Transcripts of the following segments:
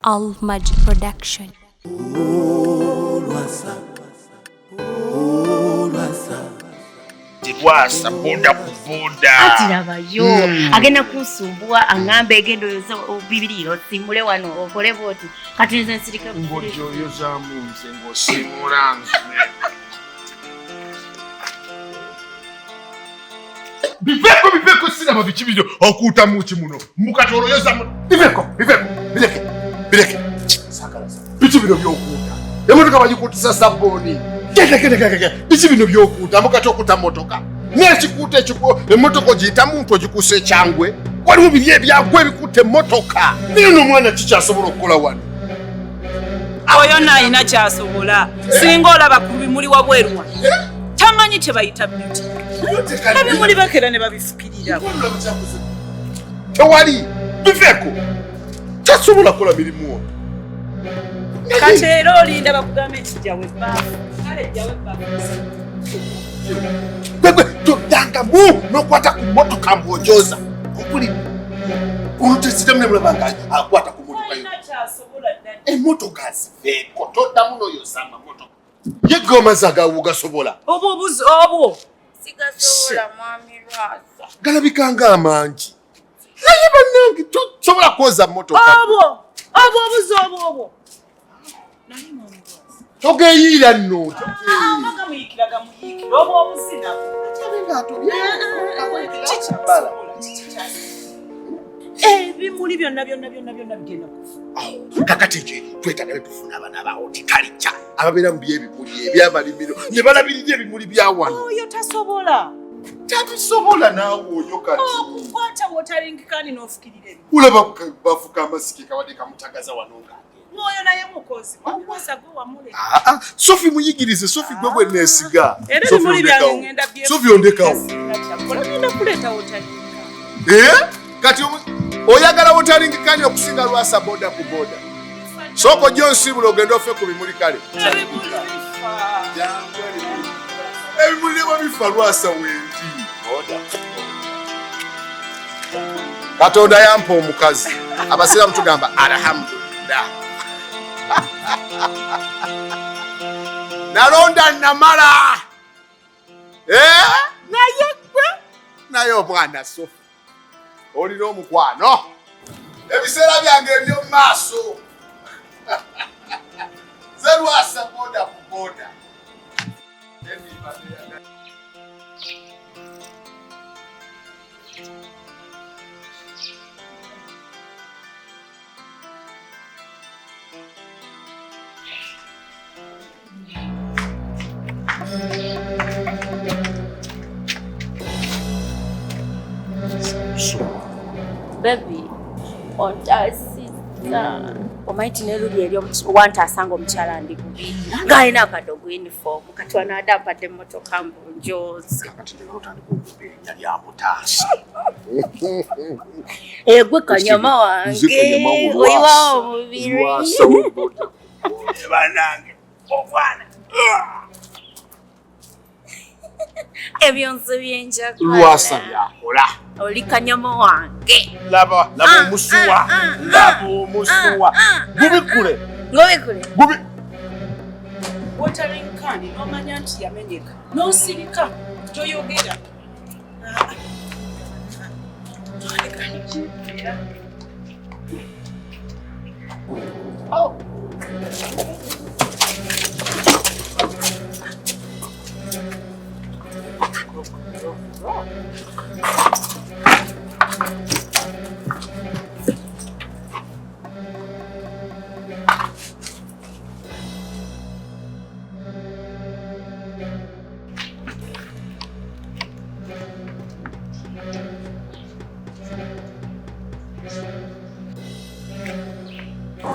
Almaj Production. Lwasa boda ku boda. Atiraba yo agenda kunsumbua angambe egendo yoza obibiriro simule wano okole boti kati nze nsirika Ngojo yoza munze ngosimula nze. Biveko sina mabiki byo okuta muki muno. Mukatoro yoza muno. Biveko bireke. Sakala. Biki bino byokuta. Emotoka bagikutisa saboni. Keke. Biki bino byokuta mukato okuta motoka. Nekikuta ekiko emotoka ogiyita muntu ogikuse kyangwe. Waliwo biri ebyagwe ebikutte motoka. Niyo n'omwana kikyasobola okukola wano. Oyo nayina kyasobola singa olaba ku bimuli wabwerwa tamanyi tebayita beauty ebimuli bakera ne babifukirira tewali biveko kyasobola kukola mirimu kati era olinda bakugambe nti jjawe ebbaafu kale jjawe ebbaafu gwegwe todangamu n'okwata ku motoka mbwojoza okuli olutesita munemulabanga akwata ku motoka yo emotoka ziveko toddamu n'oyozama motoka yegga amazzi agawo gasobola obwo obwo sigasobola mwami Lwasa galabikanga amangi naye bannange tosobola kwoza motoka obwo obuzi obwo nali mwami Lwasa togeyiira nno amaga muyikiraga muyikira obwo obuzina ebimuli byonna bigenda kufa kakati nje twetagale tufuna abaana ba horticulture ababeera mu byebimuli ebyamalimiro ne balabirira ebimuli bya wano oyo tasobola tabisobola naawe oyo kati okukwata watering kani n'ofukirira ebyo ulaba bafuka amasiki kabadde kamutagaza wano ng'agenda n'oyo naye mukozi wamukwasa gwe wamule Sofi muyigirize Sofi gwe bwe neesiga era ebimuli byange ngenda Sofi ondekawo ngenda kuleeta watering kati oyagala watering kani okusinga Lwasa boda ku boda soko gyonsibula ogenda ofe ku bimuli kale ebimuli nebwa bifa Lwasa wendi Katonda yampa omukazi abasiramu tugamba alhamdulillah nalonda namala naye gwe naye omwana Sofi olina omukwano ebiseera byange ebyo maaso ze Lwasa boda ku boda baby ontasisa omaiti neruli eri wantasanga omukyala ndi bubi ng'alina akadogo uniform kati wanaada mpadde emmotoka mbunjoozi egwe kanyama wange oyiwawo omubiri banange obwana ebyonso byenjagala Lwasa byakola oli kanyama wange laba omusuwa laba omusuwa gubikule ngobikule watering kani n'omanya nti yamenyeka n'osirika toyogera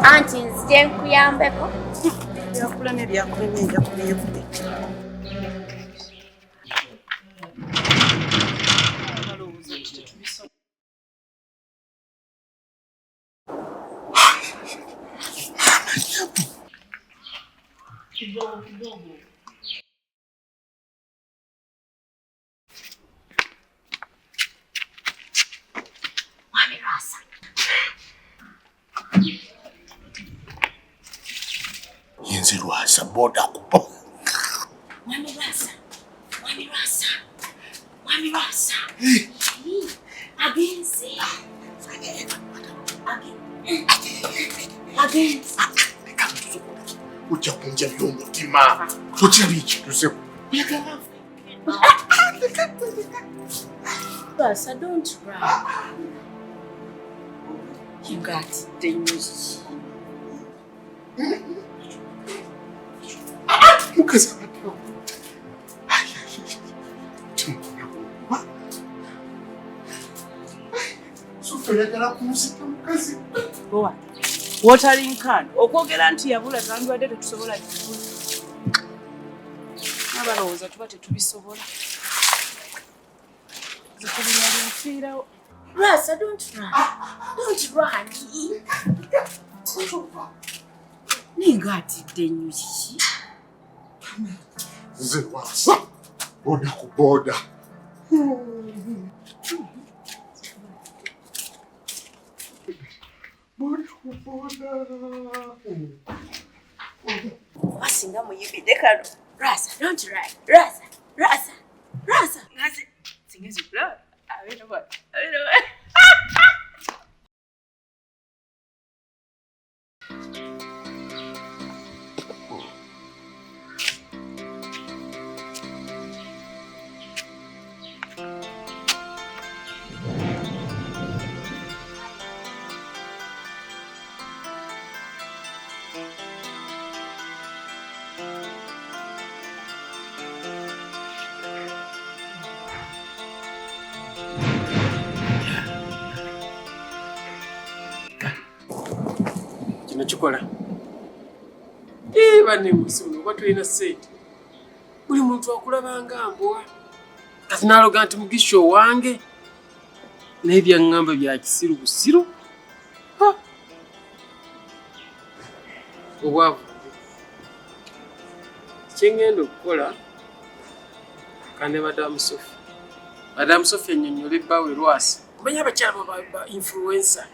anti nzije nkuyambeko byakula nebyakulema enja kubyevudde kidogo Mwami Lwasa Nze Lwasa boda kupo. Mwami Lwasa. Agenzi. Ucha kunja by'omutima. Tucha biki tuseko. Lwasa, don't cry. You got the news. Mukazi. Oyagala kumusika mukazi. Boa. Watering can. Okwogera nti yabula tandwadde tetusobola kikulu. Abalowooza tuba tetubisobola. Zikulinya binfiirawo. Lwasa, don't run. Don't run. Ningatidde nnyo kiki? Nze Lwasa boda ku boda. Wasinga muyibidde kano. Lwasa, don't run. Lwasa. Ngaze singezi blood. I don't know what. Nakikola. Bane musono kwa tulina sente. Buli muntu akulabanga mbwa. Kati naloga nti mugisho wange. Nebya ngamba bya kisiru busiru. Obwavu. Kyengendo okukola kande Madam Sophie. Madam Sophie nnyonnyola bbawe Lwasa. Kumenya abakyala ba influencer.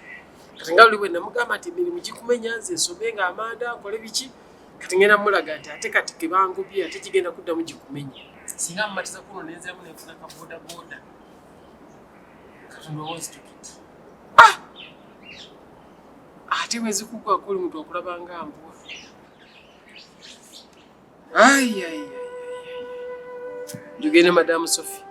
Kati nga luli bwe namugamba nti emirimu gikumenya nze nsome nga amanda akole biki kati ngenda mulaga nti ate kati ke bangobye ate kigenda kuddamu gikumenya singa mmatiza kuno nenziramu nenfuna ka boda boda kati ndowooza tukiti ate wezikugwa kuli muntu okulaba nga mbwa njogende Madam Sophie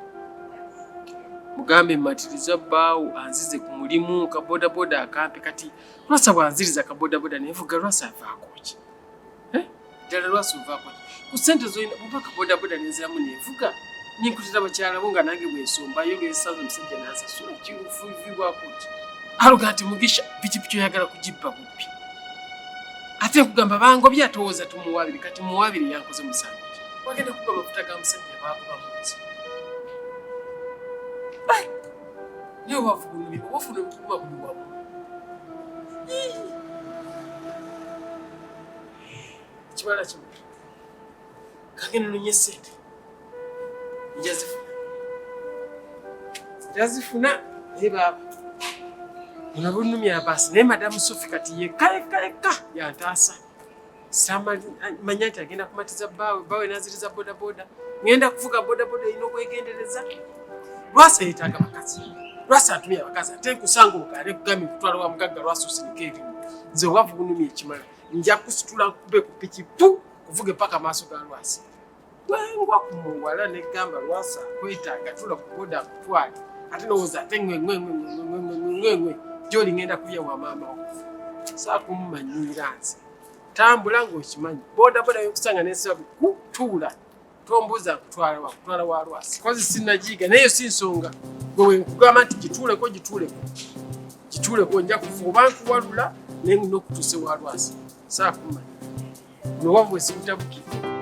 mugambe mmatiriza bbaawo anzize ku mulimu ka boda boda akampe kati Lwasa bwanziriza ka boda boda nevuga Lwasa avaako ki ddala Lwasa ovaako ki ku ssente zoyina buba ka boda boda nenziramu nevuga ninkutira bakyala bo nga nange bwensombayo ng'esaza omusajja n'asasula kifuivibwako ki aluga nti Mugisha pikipiki oyagala kugibba bubbi ate kugamba bangobye atowooza tumuwaabire kati muwaabire yankoze musango ki wagenda kuba amafuta ga musajja baakuba munsi niyo wafuna obukuma buli wamu ekibala kimu kagenda nonye sente njazifuna naye baaba ona bunumya basi naye Madam Sophie kati yekka yantaasa manya nti agenda kumatiza bbaawe naziriza boda boda ngenda kuvuga boda boda erina okwegendereza Lwasa yeetaaga bakazi Lwasa atumye abakazi ate nkusanga okaale kugambye kutwala wa mugagga Lwasa osinika ebimu nze wavu bunumya ekimala nja kusitula nkube ku piki pu kuvuga paka maaso ga Lwasa bwengwa ku muwala negamba Lwasa kwetaaga tula ku boda akutwale ate nowooza ate ngwe gy'oli ngenda kulya wa maama wo saakumumanyira nze tambula ng'okimanyi boda boda yokusanga nesiba kutuula tombuuza kutwala wa Lwasa kozi sinnagiiga naye si nsonga gwe nkugamba nti gituuleko nja kufa oba nkuwalula naye ngina okutuuse wa Lwasa saakumanya nowavu esibutabukira